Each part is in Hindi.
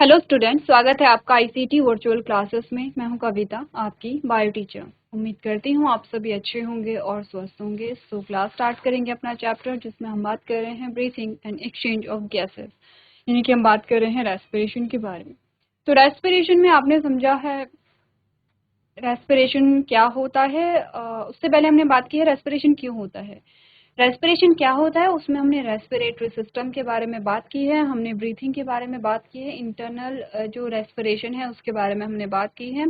हेलो स्टूडेंट, स्वागत है आपका आईसीटी वर्चुअल क्लासेस में। मैं हूं कविता, आपकी बायो टीचर। उम्मीद करती हूं आप सभी अच्छे होंगे और स्वस्थ होंगे। सो क्लास स्टार्ट करेंगे अपना चैप्टर, जिसमें हम बात कर रहे हैं breathing and exchange of gases, यानी कि हम बात कर रहे हैं रेस्पिरेशन के बारे में। तो रेस्पिरेशन में आपने समझा है रेस्पिरेशन क्या होता है। उससे पहले हमने बात की है रेस्पिरेशन क्यों होता है। रेस्पिरेशन क्या होता है, उसमें हमने रेस्पिरेटरी सिस्टम के बारे में बात की है, हमने ब्रीथिंग के बारे में बात की है, इंटरनल जो रेस्पिरेशन है उसके बारे में हमने बात की है,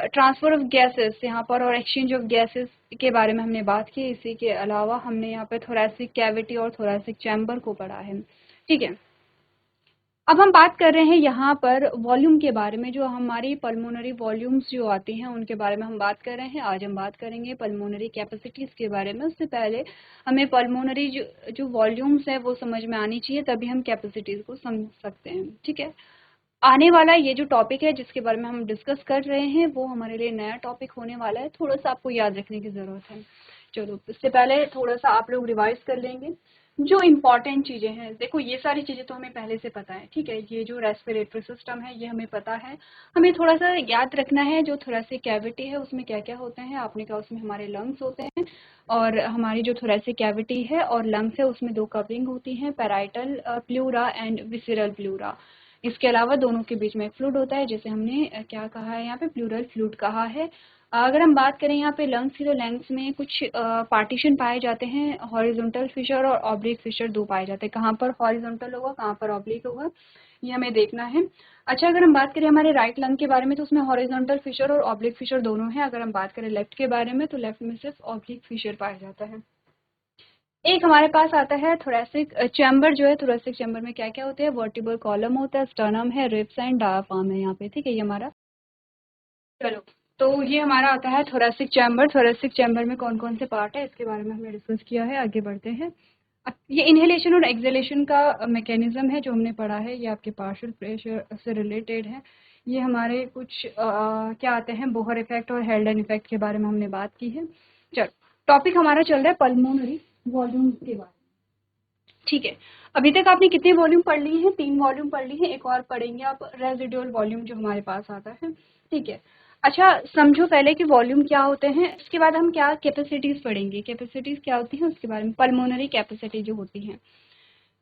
ट्रांसफर ऑफ गैसेस यहाँ पर और एक्सचेंज ऑफ गैसेस के बारे में हमने बात की। इसी के अलावा हमने यहाँ पे थोरैसिक कैविटी और थोरैसिक चैम्बर को पढ़ा है। ठीक है, अब हम बात कर रहे हैं यहाँ पर वॉल्यूम के बारे में। जो हमारी पल्मोनरी वॉल्यूम्स जो आती हैं उनके बारे में हम बात कर रहे हैं। आज हम बात करेंगे पल्मोनरी कैपेसिटीज़ के बारे में। उससे पहले हमें पल्मोनरी जो वॉल्यूम्स है वो समझ में आनी चाहिए, तभी हम कैपेसिटीज़ को समझ सकते हैं। ठीक है, आने वाला ये जो टॉपिक है जिसके बारे में हम डिस्कस कर रहे हैं वो हमारे लिए नया टॉपिक होने वाला है, थोड़ा सा आपको याद रखने की ज़रूरत है। चलो, इससे पहले थोड़ा सा आप लोग रिवाइज कर लेंगे जो इम्पॉर्टेंट चीज़ें हैं। देखो, ये सारी चीज़ें तो हमें पहले से पता है। ठीक है, ये जो रेस्पिरेटरी सिस्टम है ये हमें पता है। हमें थोड़ा सा याद रखना है जो थोरैसिक कैविटी है उसमें क्या क्या होते हैं। आपने कहा उसमें हमारे लंग्स होते हैं, और हमारी जो थोरैसिक कैविटी है और लंग्स है उसमें दो कवरिंग होती हैं, पैराइटल प्लूरा एंड विसिरल प्लूरा। इसके अलावा दोनों के बीच में एक फ्लूइड होता है, जैसे हमने क्या कहा है यहाँ पे, प्लूरल फ्लूइड कहा है। अगर हम बात करें यहाँ पे लंग्स की, तो लंग्स में कुछ पार्टीशन पाए जाते हैं, हॉरिजॉन्टल फिशर और ऑब्लिक फिशर दो पाए जाते हैं। कहाँ पर हॉरिजॉन्टल होगा, कहाँ पर ऑब्लिक होगा, ये हमें देखना है। अच्छा, अगर हम बात करें हमारे राइट लंग के बारे में तो उसमें हॉरिजॉन्टल फिशर और ऑब्लिक फिशर दोनों हैं। अगर हम बात करें लेफ्ट के बारे में तो लेफ्ट में सिर्फ ऑब्लिक फिशर पाया जाता है। एक हमारे पास आता है थोरैसिक चैम्बर। जो है थोरैसिक चैम्बर में क्या क्या होते हैं, वर्टिबल कॉलम होता है, स्टर्नम है, रिब्स एंड डायाफ्राम है यहाँ पे। ठीक है, ये हमारा, चलो, तो ये हमारा आता है थोरैसिक चैम्बर। थोरैसिक चैम्बर में कौन कौन से पार्ट है इसके बारे में हमने डिस्कस किया है। आगे बढ़ते हैं। अब ये इनहेलेशन और एक्सहेलेशन का मैकेनिज्म है जो हमने पढ़ा है। ये आपके पार्शियल प्रेशर से रिलेटेड है। ये हमारे कुछ क्या आते हैं, बोहर इफेक्ट और हेल्डन इफेक्ट के बारे में हमने बात की है। चलो, टॉपिक हमारा चल रहा है पल्मोनरी वॉल्यूम्स के बारे में। ठीक है, अभी तक आपने कितने वॉल्यूम पढ़ लिए हैं? 3 वॉल्यूम पढ़ लिए हैं, एक और पढ़ेंगे आप, रेजिडुअल वॉल्यूम जो हमारे पास आता है। ठीक है, अच्छा समझो पहले कि वॉल्यूम क्या होते हैं, इसके बाद हम क्या कैपेसिटीज पढ़ेंगे। कैपेसिटीज क्या होती हैं उसके बारे में, पल्मोनरी कैपेसिटी जो होती हैं।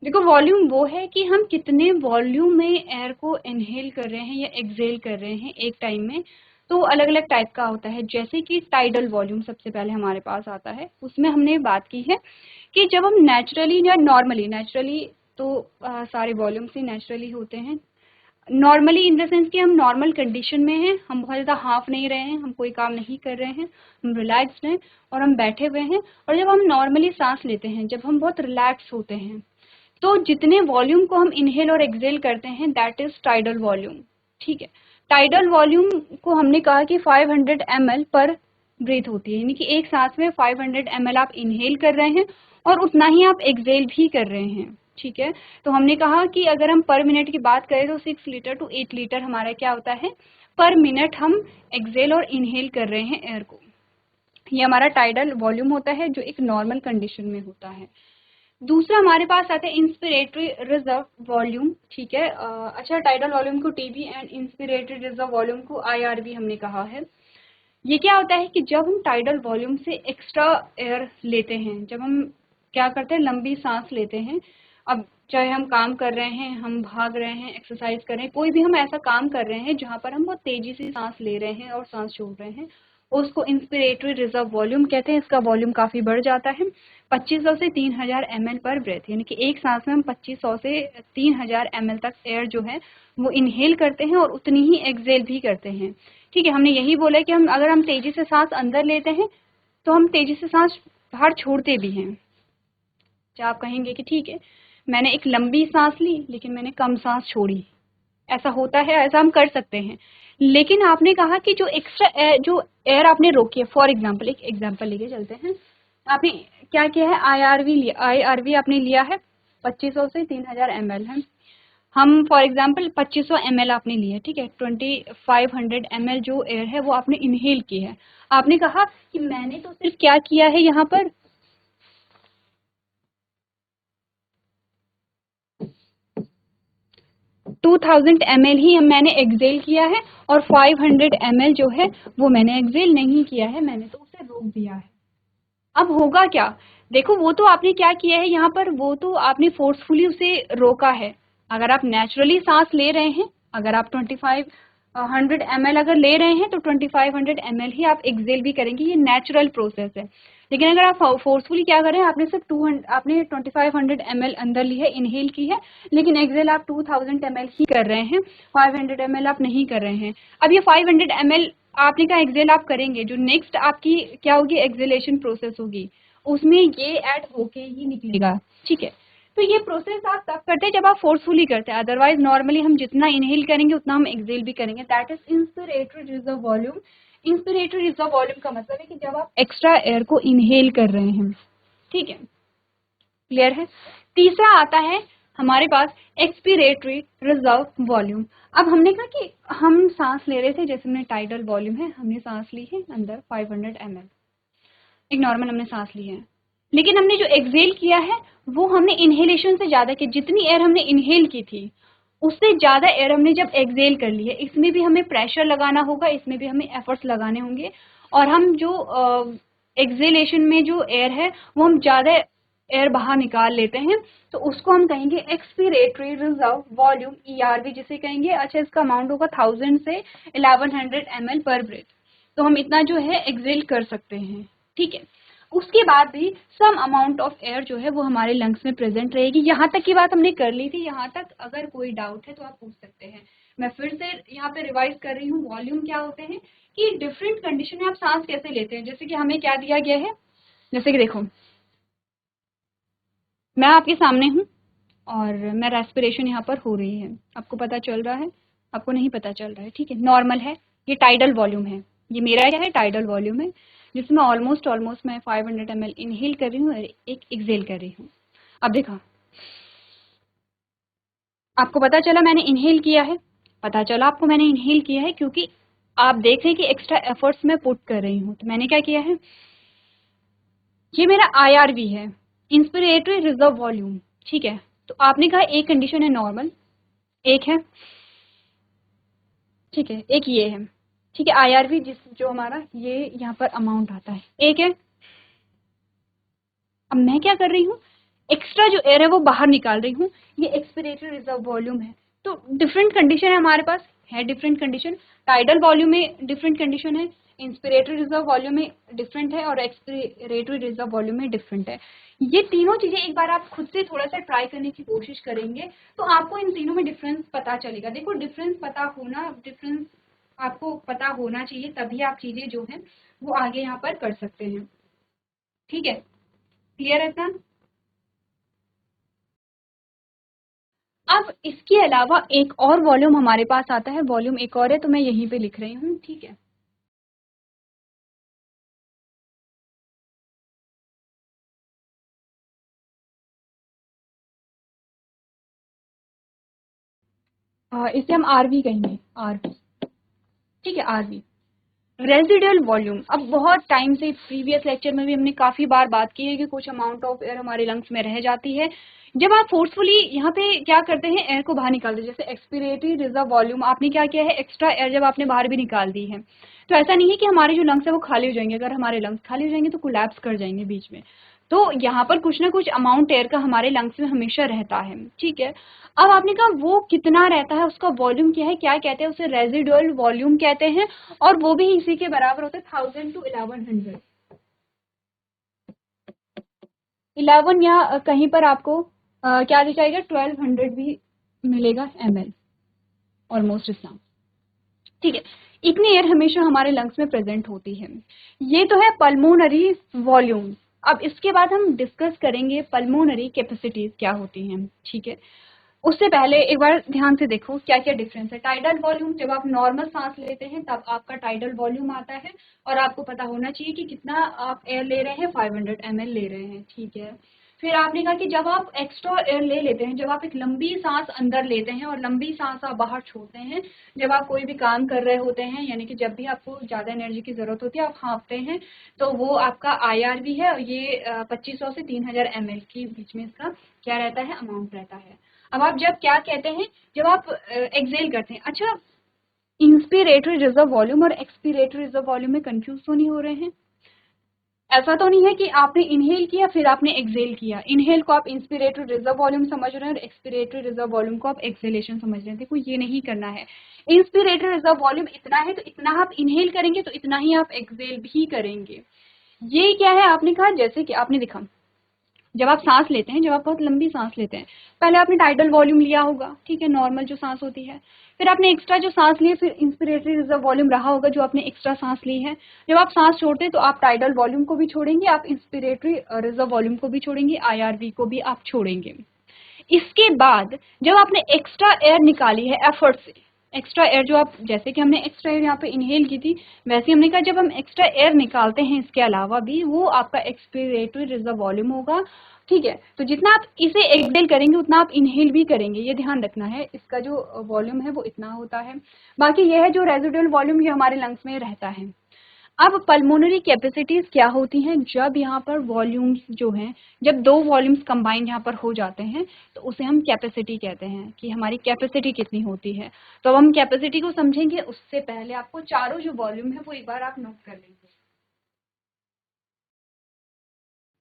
देखो, वॉल्यूम वो है कि हम कितने वॉल्यूम में एयर को इनहेल कर रहे हैं या एक्सहेल कर रहे हैं एक टाइम में। तो अलग अलग टाइप का होता है, जैसे कि टाइडल वॉल्यूम सबसे पहले हमारे पास आता है। उसमें हमने बात की है कि जब हम नेचुरली या नेचुरली तो सारे वॉल्यूम्स ही नेचुरली होते हैं। नॉर्मली इन द सेंस कि हम नॉर्मल कंडीशन में हैं, हम बहुत ज़्यादा हाफ नहीं रहे हैं, हम कोई काम नहीं कर रहे हैं, हम रिलैक्स्ड हैं और हम बैठे हुए हैं। और जब हम नॉर्मली सांस लेते हैं, जब हम बहुत रिलैक्स होते हैं, तो जितने वॉल्यूम को हम इनहेल और एक्सहेल करते हैं दैट इज टाइडल वॉल्यूम। ठीक है, टाइडल वॉल्यूम को हमने कहा कि 500 ml पर ब्रीथ होती है, यानी कि एक सांस में 500 ml आप इनहेल कर रहे हैं और उतना ही आप एक्सहेल भी कर रहे हैं। ठीक है, तो हमने कहा कि अगर हम पर मिनट की बात करें तो 6 लीटर टू 8 लीटर हमारा क्या होता है, पर मिनट हम एक्सहेल और इनहेल कर रहे हैं एयर को। ये हमारा टाइडल वॉल्यूम होता है जो एक नॉर्मल कंडीशन में होता है। दूसरा हमारे पास आता है इंस्पिरेटरी रिजर्व वॉल्यूम। ठीक है, अच्छा, टाइडल वॉल्यूम को TB and inspiratory reserve volume को आईआरवी हमने कहा है। ये क्या होता है कि जब हम टाइडल वॉल्यूम से एक्स्ट्रा एयर लेते हैं, जब हम क्या करते हैं, लंबी सांस लेते हैं। अब चाहे हम काम कर रहे हैं, हम भाग रहे हैं, एक्सरसाइज कर रहे हैं, कोई भी हम ऐसा काम कर रहे हैं जहाँ पर हम बहुत तेजी से सांस ले रहे हैं और सांस छोड़ रहे हैं, उसको इंस्पिरेटरी रिजर्व वॉल्यूम कहते हैं। इसका वॉल्यूम काफ़ी बढ़ जाता है, 2500 से 3000 ml पर ब्रेथ, यानी कि एक सांस में हम 2500 से 3000 ml तक एयर जो है वो इनहेल करते हैं और उतनी ही एक्सहेल भी करते हैं। ठीक है, हमने यही बोला कि हम अगर हम तेजी से सांस अंदर लेते हैं तो हम तेजी से सांस बाहर छोड़ते भी हैं। क्या आप कहेंगे कि ठीक है, मैंने एक लंबी सांस ली लेकिन मैंने कम सांस छोड़ी, ऐसा होता है, ऐसा हम कर सकते हैं। लेकिन आपने कहा कि जो एक्स्ट्रा एयर, जो एयर आपने रोकी है, फॉर एग्जांपल एक एग्जांपल लेके चलते हैं, आपने क्या किया है, आईआरवी लिया, आईआरवी आपने लिया है 2500 से 3000 ml है। हम फॉर एग्जांपल 2500 ml आपने लिया, ठीक है, 2500 ml जो एयर है वो आपने इनहेल की है। आपने कहा कि मैंने तो सिर्फ क्या किया है, यहाँ पर 2 2000 ml ही मैंने एक्सेल किया है और 500 ml जो है वो मैंने एक्सेल नहीं किया है, मैंने तो उसे रोक दिया है। अब होगा क्या, देखो वो तो आपने क्या किया है यहाँ पर, वो तो आपने फोर्सफुली उसे रोका है। अगर आप नेचुरली सांस ले रहे हैं, अगर आप 2500 ml अगर ले रहे हैं तो 2500 ml ही आप एक्सेल भी करेंगे, ये नेचुरल प्रोसेस है। लेकिन अगर आप फोर्सफुली क्या करें, आपने सिर्फ 2500 ml अंदर ली है, इनहेल की है, लेकिन एक्सेल आप 2000 ml ही कर रहे हैं, 500 ml आप नहीं कर रहे हैं। अब ये 500 ml आपने कहा एक्सेल आप करेंगे, जो नेक्स्ट आपकी क्या होगी, एक्सेलेशन प्रोसेस होगी, उसमें ये ऐड होके ही निकलेगा, ठीक है। तो ये प्रोसेस आप तब करते हैं जब आप फोर्सफुली करते हैं, अदरवाइज नॉर्मली हम जितना इनहेल करेंगे उतना हम एक्सेल भी करेंगे, that is inspiratory reserve volume. Inspiratory reserve volume का मतलब है कि जब आप एक्स्ट्रा एयर को इनहेल कर रहे हैं, ठीक है, क्लियर है। तीसरा आता है हमारे पास एक्सपिरेटरी रिजर्व वॉल्यूम। अब हमने कहा कि हम सांस ले रहे थे, जैसे हमने टाइडल वॉल्यूम है, हमने सांस ली है अंदर 500 ml, एक नॉर्मल हमने सांस ली है, लेकिन हमने जो एक्सेल किया है वो हमने इनहेलेशन से ज्यादा की, जितनी एयर हमने इनहेल की थी उससे ज्यादा एयर हमने जब एक्सेल कर ली है। इसमें भी हमें प्रेशर लगाना होगा, इसमें भी हमें एफर्ट्स लगाने होंगे, और हम जो एक्सेलेशन में जो एयर है वो हम ज्यादा एयर बाहर निकाल लेते हैं, तो उसको हम कहेंगे एक्सपिरेटरी रिजर्व वॉल्यूम, ERV जिसे कहेंगे। अच्छा, इसका अमाउंट होगा 1000 से 1100 ml पर ब्रेथ, तो हम इतना जो है एक्सेल कर सकते हैं, ठीक है। उसके बाद भी सम अमाउंट ऑफ एयर जो है वो हमारे लंग्स में प्रेजेंट रहेगी। यहाँ तक की बात हमने कर ली थी, यहाँ तक अगर कोई डाउट है तो आप पूछ सकते हैं। मैं फिर से यहाँ पे रिवाइज कर रही हूँ, वॉल्यूम क्या होते हैं कि डिफरेंट कंडीशन में आप सांस कैसे लेते हैं। जैसे कि हमें क्या दिया गया है, जैसे कि देखो मैं आपके सामने हूँ और मैं रेस्पिरेशन यहाँ पर हो रही है, आपको पता चल रहा है, आपको नहीं पता चल रहा है, ठीक है, नॉर्मल है। ये टाइडल वॉल्यूम है, ये मेरा क्या है, टाइडल वॉल्यूम है, जिसमें ऑलमोस्ट मैं 500 ml इनहेल कर रही हूँ और एक एक्सेल कर रही हूँ। अब देखा, आपको पता चला मैंने इनहेल किया है, पता चला आपको मैंने इनहेल किया है, क्योंकि आप देख रहे हैं कि एक्स्ट्रा एफर्ट्स मैं पुट कर रही हूँ। तो मैंने क्या किया है, ये मेरा IRV है, इंस्पिरेटरी रिजर्व वॉल्यूम, ठीक है। तो आपने कहा एक कंडीशन है नॉर्मल, एक है, ठीक है, एक ये है, ठीक है, IRV जिस जो हमारा ये यहाँ पर अमाउंट आता है, एक है। अब मैं क्या कर रही हूँ, एक्स्ट्रा जो एयर है वो बाहर निकाल रही हूँ, ये एक्सपिरेटरी रिजर्व वॉल्यूम है। तो डिफरेंट कंडीशन है हमारे पास, है डिफरेंट कंडीशन, टाइडल वॉल्यूम में डिफरेंट कंडीशन है, इंस्पिरेटरी रिजर्व वॉल्यूम में डिफरेंट है, और एक्सपिरेटरी रिजर्व वॉल्यूम में डिफरेंट है। ये तीनों चीजें एक बार आप खुद से थोड़ा सा ट्राई करने की कोशिश करेंगे तो आपको इन तीनों में डिफरेंस पता चलेगा। देखो डिफरेंस पता होना, डिफरेंस आपको पता होना चाहिए, तभी आप चीजें जो है वो आगे यहाँ पर कर सकते हैं, ठीक है, क्लियर है इतना। अब इसके अलावा एक और वॉल्यूम हमारे पास आता है, वॉल्यूम एक और है, तो मैं यहीं पे लिख रही हूँ, ठीक है। इसे हम RV कहेंगे, RV, ठीक है, RV रेजिडुअल वॉल्यूम। अब बहुत टाइम से प्रीवियस लेक्चर में भी हमने काफी बार बात की है कि कुछ अमाउंट ऑफ एयर हमारे लंग्स में रह जाती है जब आप फोर्सफुली यहाँ पे क्या करते हैं, एयर को बाहर निकालते हैं। जैसे एक्सपिरेटरी रिजर्व वॉल्यूम, आपने क्या किया है, एक्स्ट्रा एयर जब आपने बाहर भी निकाल दी है, तो ऐसा नहीं है कि हमारे जो लंग्स है वो खाली हो जाएंगे। अगर हमारे लंग्स खाली हो जाएंगे तो कोलैप्स कर जाएंगे बीच में। तो यहाँ पर कुछ ना कुछ अमाउंट एयर का हमारे लंग्स में हमेशा रहता है, ठीक है। अब आपने कहा वो कितना रहता है, उसका वॉल्यूम क्या है, क्या कहते हैं उसे, रेजिडुअल वॉल्यूम कहते हैं, और वो भी इसी के बराबर होता है 1000 to 1100। 11 या कहीं पर आपको क्या दिखाएगा, 1200 भी मिलेगा ml, ऑलमोस्ट इतना, ठीक है। इतनी एयर हमेशा हमारे लंग्स में प्रेजेंट होती है। ये तो है पल्मोनरी वॉल्यूम। अब इसके बाद हम डिस्कस करेंगे पल्मोनरी कैपेसिटीज क्या होती हैं, ठीक है। उससे पहले एक बार ध्यान से देखो क्या क्या डिफरेंस है। टाइडल वॉल्यूम, जब आप नॉर्मल सांस लेते हैं तब आपका टाइडल वॉल्यूम आता है, और आपको पता होना चाहिए कि कितना आप एयर ले रहे हैं, 500 ml ले रहे हैं, ठीक है। फिर आपने कहा कि जब आप एक्स्ट्रा एयर ले लेते हैं, जब आप एक लंबी सांस अंदर लेते हैं और लंबी सांस आप बाहर छोड़ते हैं, जब आप कोई भी काम कर रहे होते हैं, यानी कि जब भी आपको ज़्यादा एनर्जी की ज़रूरत होती है, आप हाँफते हैं, तो वो आपका IRV है। और ये 2500 से 3000 ml के बीच में इसका क्या रहता है, अमाउंट रहता है। अब आप जब क्या कहते हैं, जब आप एक्सेल करते हैं, अच्छा इंस्पिरेटरी रिजर्व वॉल्यूम और एक्सपिरेटरी रिजर्व वॉल्यूम में कंफ्यूज तो नहीं हो रहे हैं? ऐसा तो नहीं है कि आपने इनहेल किया फिर आपने एक्सेल किया, इनहेल को आप इंस्पिरेटरी रिजर्व वॉल्यूम समझ रहे हैं और एक्सपिरेटरी रिजर्व वॉल्यूम को आप एक्सेलेशन समझ रहे हैं। देखो ये नहीं करना है। इंस्पिरेटरी रिजर्व वॉल्यूम इतना है तो इतना आप इनहेल करेंगे, तो इतना ही आप एक्सेल भी करेंगे। ये क्या है, आपने कहा जैसे कि आपने देखा जब आप सांस लेते हैं, जब आप बहुत लंबी सांस लेते हैं, पहले आपने टाइडल वॉल्यूम लिया होगा, ठीक है, नॉर्मल जो सांस होती है, फिर आपने एक्स्ट्रा जो सांस ली, फिर इंस्पिरेटरी रिजर्व वॉल्यूम रहा होगा जो आपने एक्स्ट्रा सांस ली है। जब आप सांस छोड़ते हैं तो आप टाइडल वॉल्यूम को भी छोड़ेंगे, आप इंस्पिरेटरी रिजर्व वॉल्यूम को भी छोड़ेंगे, IRV को भी आप छोड़ेंगे। इसके बाद जब आपने एक्स्ट्रा एयर निकाली है एफर्ट से, एक्स्ट्रा एयर जो आप, जैसे कि हमने एक्स्ट्रा एयर यहाँ पे इनहेल की थी, वैसे हमने कहा जब हम एक्स्ट्रा एयर निकालते हैं इसके अलावा भी, वो आपका एक्सपिरेटरी रिजर्व वॉल्यूम होगा, ठीक है। तो जितना आप इसे एक्सहेल करेंगे उतना आप इनहेल भी करेंगे, ये ध्यान रखना है। इसका जो वॉल्यूम है वो इतना होता है। बाकी यह है जो रेजिडुअल वॉल्यूम ये हमारे लंग्स में रहता है। अब पल्मोनरी कैपेसिटीज क्या होती हैं, जब यहाँ पर वॉल्यूम्स जो हैं, जब दो वॉल्यूम्स कंबाइंड यहाँ पर हो जाते हैं तो उसे हम कैपेसिटी कहते हैं कि हमारी कैपेसिटी कितनी होती है। तो अब हम कैपेसिटी को समझेंगे, उससे पहले आपको चारों जो वॉल्यूम है वो एक बार आप नोट कर लेंगे।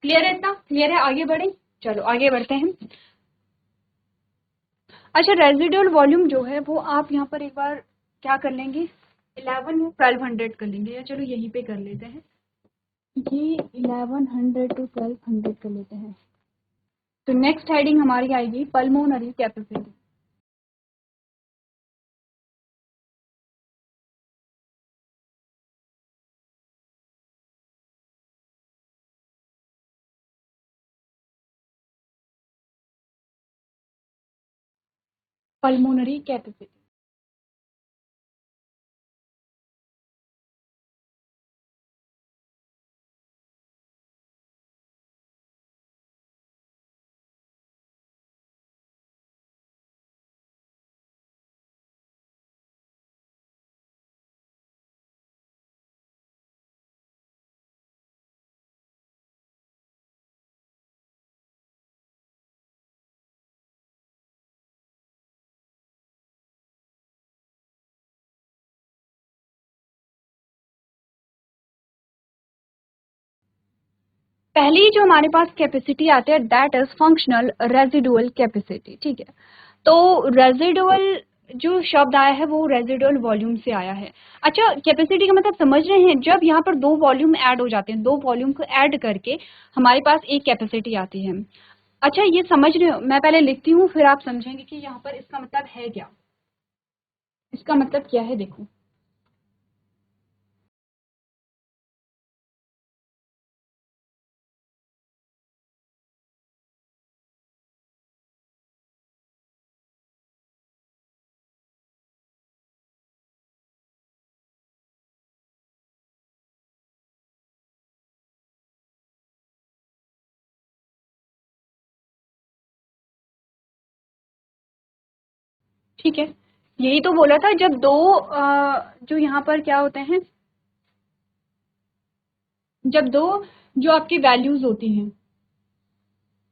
क्लियर है? इतना क्लियर है? आगे बढ़े, चलो आगे बढ़ते हैं। अच्छा, रेजिडुअल वॉल्यूम जो है वो आप यहाँ पर एक बार क्या कर लेंगे, 11 या 1200 कर लेंगे, या चलो यहीं पे कर लेते हैं, ये 1100 to 1200 कर लेते हैं। तो नेक्स्ट हेडिंग हमारी आएगी पल्मोनरी कैपेसिटी। पल्मोनरी कैपेसिटी, पहली जो हमारे पास कैपेसिटी आती है that is functional residual capacity, ठीक है। तो रेजिडुअल जो शब्द आया है वो रेजिडुअल वॉल्यूम से आया है। अच्छा, कैपेसिटी का मतलब समझ रहे हैं, जब यहाँ पर दो वॉल्यूम ऐड हो जाते हैं, दो वॉल्यूम को ऐड करके हमारे पास एक कैपेसिटी आती है। अच्छा, ये समझ रहे हो, मैं पहले लिखती हूँ फिर आप समझेंगे कि यहाँ पर इसका मतलब है क्या, इसका मतलब क्या है, देखो। ठीक है, यही तो बोला था, जब दो जो यहाँ पर क्या होते हैं, जब दो जो आपकी वैल्यूज होती हैं,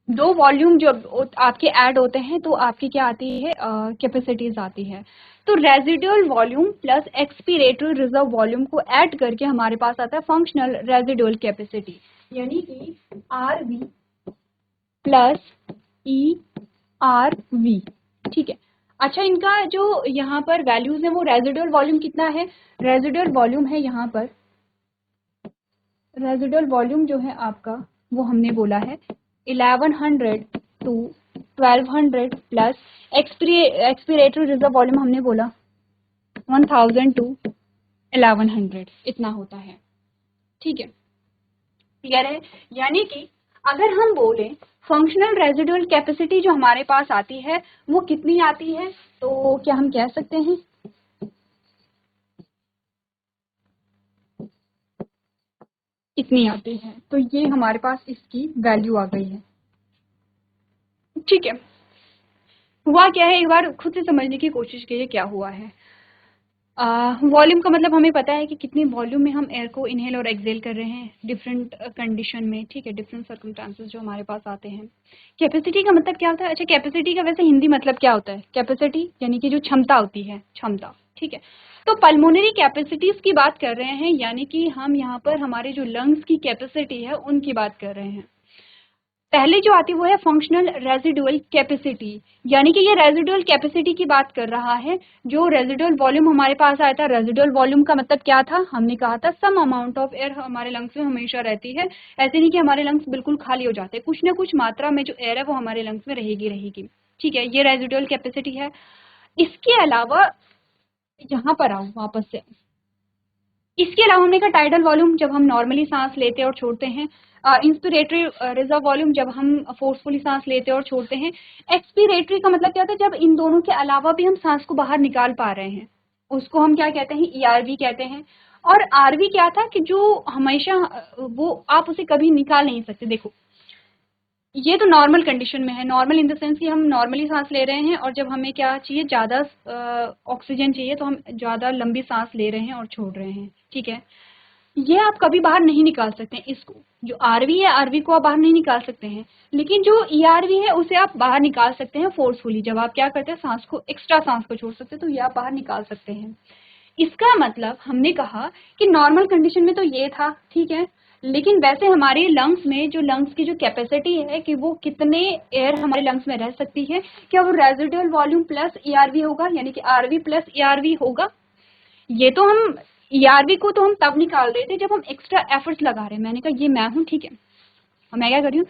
दो वॉल्यूम जब आपके ऐड होते हैं तो आपकी क्या आती है, कैपेसिटीज आती है। तो residual volume plus expiratory reserve volume को ऐड करके हमारे पास आता है फंक्शनल रेजिडुअल कैपेसिटी, यानी कि RV प्लस ERV, ठीक है। अच्छा, इनका जो यहाँ पर वैल्यूज है वो रेजिडुअल वॉल्यूम कितना है, रेजिडुअल वॉल्यूम है यहाँ पर, रेजिडुअल वॉल्यूम जो है आपका वो हमने बोला है 1100 to 1200 plus expiratory reserve volume हमने बोला 1000 टू 1100, इतना होता है, ठीक है। क्लियर है? यानी कि अगर हम बोले फंक्शनल रेजिडुअल कैपेसिटी जो हमारे पास आती है वो कितनी आती है, तो क्या हम कह सकते हैं इतनी आती है। तो ये हमारे पास इसकी वैल्यू आ गई है। ठीक है, हुआ क्या है, एक बार खुद से समझने की कोशिश कीजिए क्या हुआ है। वॉल्यूम का मतलब हमें पता है कि कितनी वॉल्यूम में हम एयर को इनहेल और एक्सहेल कर रहे हैं डिफरेंट कंडीशन में, ठीक है, डिफरेंट सर्कमस्टांसेस जो हमारे पास आते हैं। कैपेसिटी का मतलब क्या होता है? अच्छा, कैपेसिटी का वैसे हिंदी मतलब क्या होता है? कैपेसिटी यानी कि जो क्षमता होती है, क्षमता, ठीक है। तो पल्मोनरी कैपेसिटीज की बात कर रहे हैं, यानी कि हम यहाँ पर हमारे जो लंग्स की कैपेसिटी है उनकी बात कर रहे हैं। पहले जो आती है वो है फंक्शनल रेजिडुअल कैपेसिटी, यानी कि ये रेजिडुअल कैपेसिटी की बात कर रहा है। जो रेजिडुअल वॉल्यूम हमारे पास आया था, रेजिडुअल वॉल्यूम का मतलब क्या था? हमने कहा था सम अमाउंट ऑफ एयर हमारे लंग्स में हमेशा रहती है। ऐसे नहीं कि हमारे लंग्स बिल्कुल खाली हो जाते हैं, कुछ ना कुछ मात्रा में जो एयर है वो हमारे लंग्स में रहेगी रहेगी, ठीक है, ये रेजिडुअल कैपेसिटी है। इसके अलावा यहाँ पर आओ वापस से, इसके अलावा हमने कहा टाइडल वॉल्यूम जब हम नॉर्मली सांस लेते और छोड़ते हैं, इंस्पिरेटरी रिजर्व वॉल्यूम जब हम फोर्सफुली सांस लेते और छोड़ते हैं, एक्सपिरेटरी का मतलब क्या होता है? जब इन दोनों के अलावा भी हम सांस को बाहर निकाल पा रहे हैं, उसको हम क्या कहते हैं? ईआरवी कहते हैं। और आरवी क्या था कि जो हमेशा वो आप उसे कभी निकाल नहीं सकते। देखो, ये तो नॉर्मल कंडीशन में है, नॉर्मल इन द सेंस कि हम नॉर्मली सांस ले रहे हैं और जब हमें क्या चाहिए, ज़्यादा ऑक्सीजन चाहिए तो हम ज़्यादा लंबी सांस ले रहे हैं और छोड़ रहे हैं, ठीक है। ये आप कभी बाहर नहीं निकाल सकते हैं इसको। जो आरवी है, आरवी को आप बाहर नहीं निकाल सकते हैं, लेकिन जो ईआरवी है उसे आप बाहर निकाल सकते हैं फोर्सफुली। जब आप क्या करते हैं, सांस को, एक्स्ट्रा सांस को छोड़ सकते हैं, तो ये आप बाहर निकाल सकते हैं। इसका मतलब हमने कहा कि नॉर्मल कंडीशन में तो ये था, ठीक है, लेकिन वैसे हमारे लंग्स में जो लंग्स की जो कैपेसिटी है कि वो कितने एयर हमारे लंग्स में रह सकती है, क्या वो रेजिडुअल वॉल्यूम प्लस ईआरवी होगा, यानी कि आरवी प्लस ईआरवी होगा? ये तो हम ईआरवी को तो हम तब निकाल रहे थे जब हम एक्स्ट्रा एफर्ट्स लगा रहे हैं। मैंने कहा ये मैं हूं, ठीक है, और मैं क्या कर रही हूँ,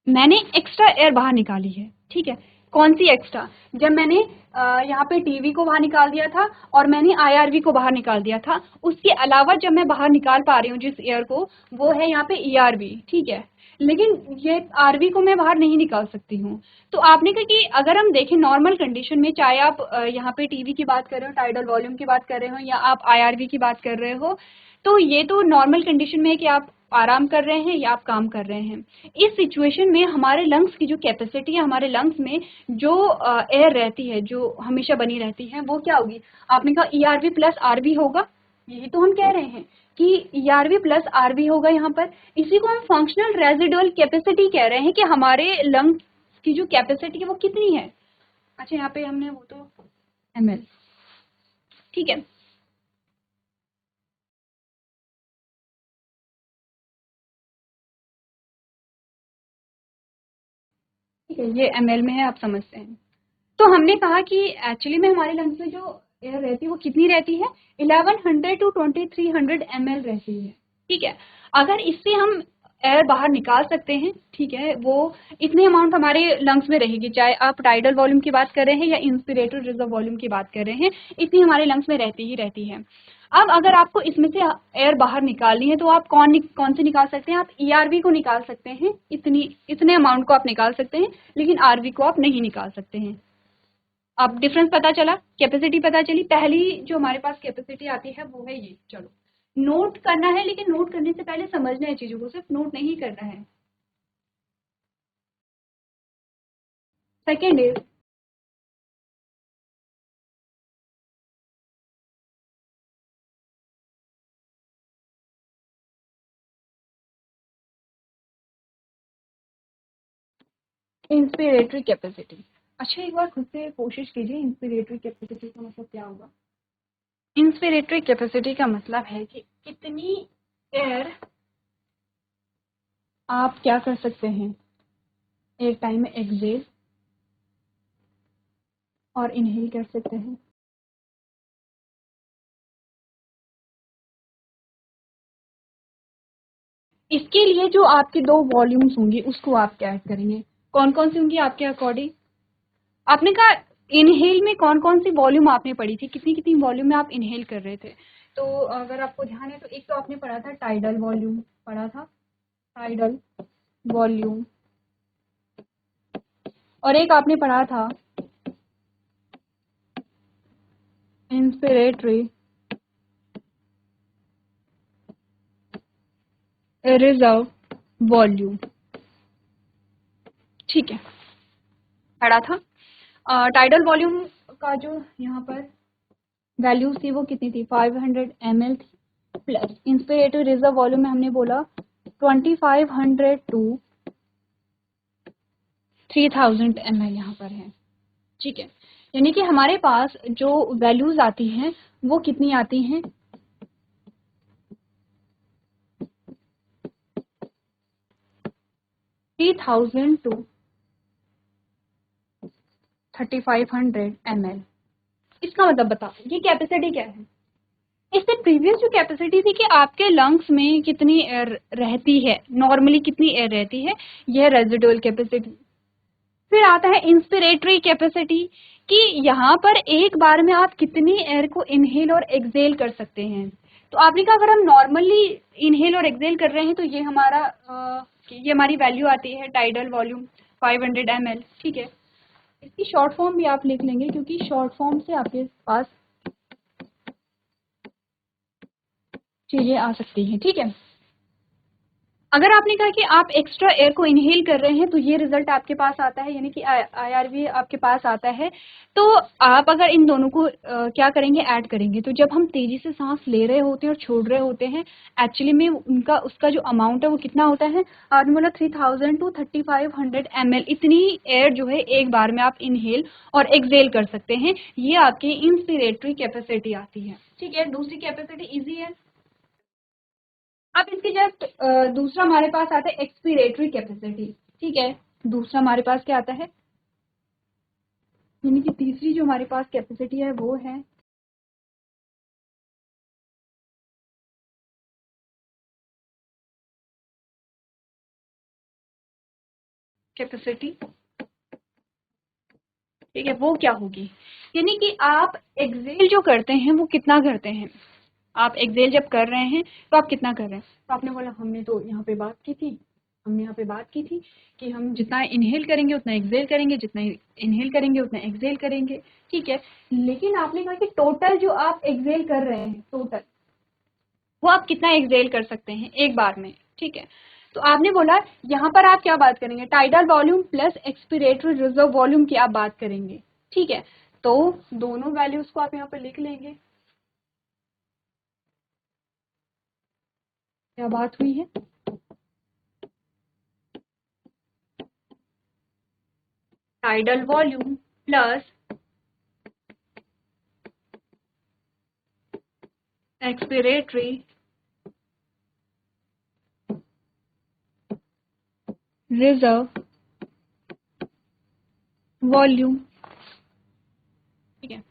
मैंने एक्स्ट्रा एयर बाहर निकाली है, ठीक है। कौन सी एक्स्ट्रा? जब मैंने यहाँ पे टीवी को बाहर निकाल दिया था और मैंने आईआरवी को बाहर निकाल दिया था, उसके अलावा जब मैं बाहर निकाल पा रही हूँ जिस एयर को, वो है यहाँ पे ईआरवी, ठीक है, लेकिन ये आरवी को मैं बाहर नहीं निकाल सकती हूँ। तो आपने कहा कि अगर हम देखें नॉर्मल कंडीशन में, चाहे आप यहाँ पे टीवी की बात कर रहे हो, टाइडल वॉल्यूम की बात कर रहे हो, या आप आईआरवी की बात कर रहे हो, तो ये तो नॉर्मल कंडीशन में है कि आप आराम कर रहे हैं या आप काम कर रहे हैं। इस सिचुएशन में हमारे लंग्स की जो कैपेसिटी है, हमारे लंग्स में जो एयर रहती है, जो हमेशा बनी रहती है, वो क्या होगी? आपने कहा ईआरवी प्लस आरवी होगा, यही तो हम कह रहे हैं कि ईआरवी प्लस आरवी होगा यहाँ पर। इसी को हम फंक्शनल रेजिडुअल कैपेसिटी कह रहे हैं कि हमारे लंग्स की जो कैपेसिटी है वो कितनी है। अच्छा, यहाँ पे हमने वो तो एमएल, ठीक है, ठीक है, ये एमएल में है, आप समझते हैं। तो हमने कहा कि एक्चुअली में हमारे लंग्स में जो एयर रहती है वो कितनी रहती है? 1100 टू 2300 ml रहती है, ठीक है। अगर इससे हम एयर बाहर निकाल सकते हैं, ठीक है, वो इतनी अमाउंट हमारे लंग्स में रहेगी, चाहे आप टाइडल वॉल्यूम की बात कर रहे हैं या इंस्पिरेटरी रिजर्व वॉल्यूम की बात कर रहे हैं, इतनी हमारे लंग्स में रहती ही रहती है। अब अगर आपको इसमें से एयर बाहर निकालनी है तो आप कौन से निकाल सकते हैं? आप ईआरवी को निकाल सकते हैं, इतने अमाउंट को आप निकाल सकते हैं, लेकिन आरवी को आप नहीं निकाल सकते हैं। अब डिफरेंस पता चला, कैपेसिटी पता चली। पहली जो हमारे पास कैपेसिटी आती है वो है ये। चलो, नोट करना है, लेकिन नोट करने से पहले समझना है चीजों को, सिर्फ नोट नहीं करना है। Second is inspiratory capacity. अच्छा, एक बार खुद से कोशिश कीजिए, इंस्पिरेटरी कैपेसिटी का मतलब क्या होगा? इंस्पिरेटरी कैपेसिटी का मतलब है कि कितनी एयर आप क्या कर सकते हैं, एक टाइम में एक्सहेल और इनहेल कर सकते हैं। इसके लिए जो आपके दो वॉल्यूम्स होंगी उसको आप क्या करेंगे? कौन कौन सी होंगी आपके अकॉर्डिंग? आपने कहा इनहेल में कौन कौन सी वॉल्यूम आपने पढ़ी थी, कितनी कितनी वॉल्यूम में आप इनहेल कर रहे थे? तो अगर आपको ध्यान है तो एक तो आपने पढ़ा था टाइडल वॉल्यूम, पढ़ा था टाइडल वॉल्यूम, और एक आपने पढ़ा था इंस्पिरेटरी रिजर्व वॉल्यूम। ठीक है, पढ़ा था। टाइडल वॉल्यूम का जो यहाँ पर वैल्यूज थी वो कितनी थी, 500 ml थी, प्लस इंस्पिरेटरी रिजर्व वॉल्यूम में हमने बोला 2500 टू 3000 ml यहाँ पर है। ठीक है, यानी कि हमारे पास जो वैल्यूज आती हैं वो कितनी आती हैं, 3000 टू 3500 ml। इसका मतलब बताओ ये कैपेसिटी क्या है। इससे प्रीवियस जो कैपेसिटी थी कि आपके लंग्स में कितनी एयर रहती है, नॉर्मली कितनी एयर रहती है, यह रेजिडुअल कैपेसिटी। फिर आता है इंस्पिरेटरी कैपेसिटी कि यहाँ पर एक बार में आप कितनी एयर को इनहेल और एक्सहेल कर सकते हैं। तो आपने कहा अगर हम नॉर्मली इनहेल और एक्सहेल कर रहे हैं तो ये हमारी वैल्यू आती है टाइडल वॉल्यूम 500 ml। ठीक है, इसकी शॉर्ट फॉर्म भी आप लिख लेंगे क्योंकि शॉर्ट फॉर्म से आपके पास चीजें आ सकती हैं। ठीक है, अगर आपने कहा कि आप एक्स्ट्रा एयर को इनहेल कर रहे हैं तो ये रिजल्ट आपके पास आता है, यानी कि IRV आपके पास आता है। तो आप अगर इन दोनों को क्या करेंगे, ऐड करेंगे, तो जब हम तेजी से सांस ले रहे होते हैं और छोड़ रहे होते हैं, एक्चुअली में उसका जो अमाउंट है वो कितना होता है, आपने बोला 3000 टू 3500 ml, इतनी एयर जो है एक बार में आप इनहेल और एक्सहेल कर सकते हैं। ये आपकी इंस्पिरेटरी कैपेसिटी आती है। ठीक है, दूसरी कैपेसिटी इजी है। अब इसके जस्ट दूसरा हमारे पास आता है एक्सपीरेटरी कैपेसिटी। ठीक है, दूसरा हमारे पास क्या आता है, यानी कि तीसरी जो हमारे पास कैपेसिटी है वो है कैपेसिटी। ठीक है, वो क्या होगी, यानी कि आप एक्सेल जो करते हैं वो कितना करते हैं, आप एक्सेल जब कर रहे हैं तो आप कितना कर रहे हैं। तो आपने बोला हमने तो यहाँ पे बात की थी, हमने यहाँ पे बात की थी कि हम जितना इनहेल करेंगे उतना एक्सेल करेंगे, जितना इनहेल करेंगे उतना एक्सेल करेंगे। ठीक है, लेकिन आपने कहा कि टोटल जो आप एक्सेल कर रहे हैं, टोटल वो आप कितना एक्सेल कर सकते हैं एक बार में। ठीक है, तो आपने बोला यहाँ पर आप क्या बात करेंगे, tidal volume plus expiratory reserve volume की आप बात करेंगे। ठीक है, तो दोनों वैल्यूज को आप यहाँ पर लिख लेंगे। क्या बात हुई है, tidal volume plus expiratory reserve volume. ठीक है,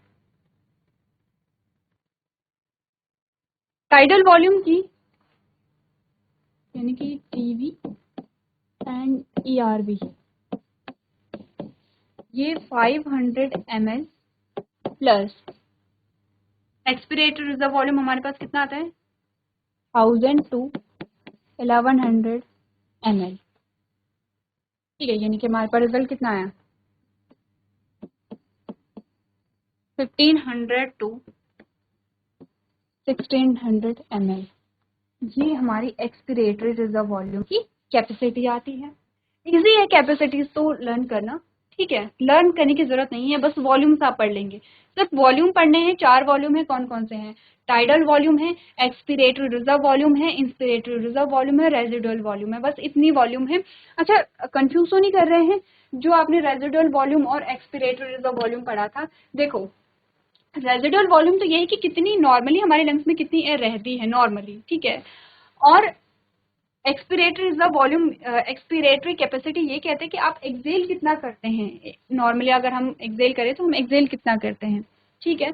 टाइडल वॉल्यूम की यानी कि टीवी एंड ERV ये 500 ml plus expiratory reserve volume हमारे पास कितना आता है, 1000 टू 1100 ml। ठीक है, यानी कि हमारे पास रिजल्ट कितना आया, 1500 टू 1600 ml। ये हमारी एक्सपीरेटरी रिजर्व वॉल्यूम की कैपेसिटी आती है। इजी है कैपेसिटीज तो लर्न करना। ठीक है, लर्न करने की जरूरत नहीं है, बस वॉल्यूम्स आप पढ़ लेंगे। सिर्फ वॉल्यूम पढ़ने हैं, 4 वॉल्यूम है, कौन कौन से हैं, टाइडल वॉल्यूम है, एक्सपीरेटरी रिजर्व वॉल्यूम है, इंस्पिरेटरी रिजर्व वॉल्यूम है, रेजिडुअल वॉल्यूम है, बस इतनी वॉल्यूम है। अच्छा, कंफ्यूज तो नहीं कर रहे हैं, जो आपने रेजिडुअल वॉल्यूम और एक्सपीरेटरी रिजर्व वॉल्यूम पढ़ा था, देखो रेजिडुअल वॉल्यूम तो ये है कि कितनी नॉर्मली हमारे लंग्स में कितनी एयर रहती है नॉर्मली। ठीक है, और expiratory reserve volume, expiratory capacity ये कहते हैं कि आप एक्सेल कितना करते हैं नॉर्मली, अगर हम एक्सेल करें तो हम एक्सेल कितना करते हैं। ठीक है,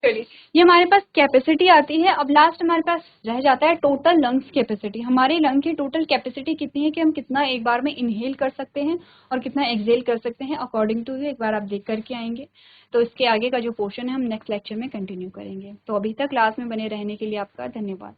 चलिए ये हमारे पास कैपेसिटी आती है। अब लास्ट हमारे पास रह जाता है टोटल लंग्स कैपेसिटी। हमारे लंग की टोटल कैपेसिटी कितनी है कि हम कितना एक बार में इनहेल कर सकते हैं और कितना एक्सेल कर सकते हैं, अकॉर्डिंग टू ये एक बार आप देख करके आएंगे। तो इसके आगे का जो पोर्शन है हम नेक्स्ट लेक्चर में कंटिन्यू करेंगे। तो अभी तक क्लास में बने रहने के लिए आपका धन्यवाद।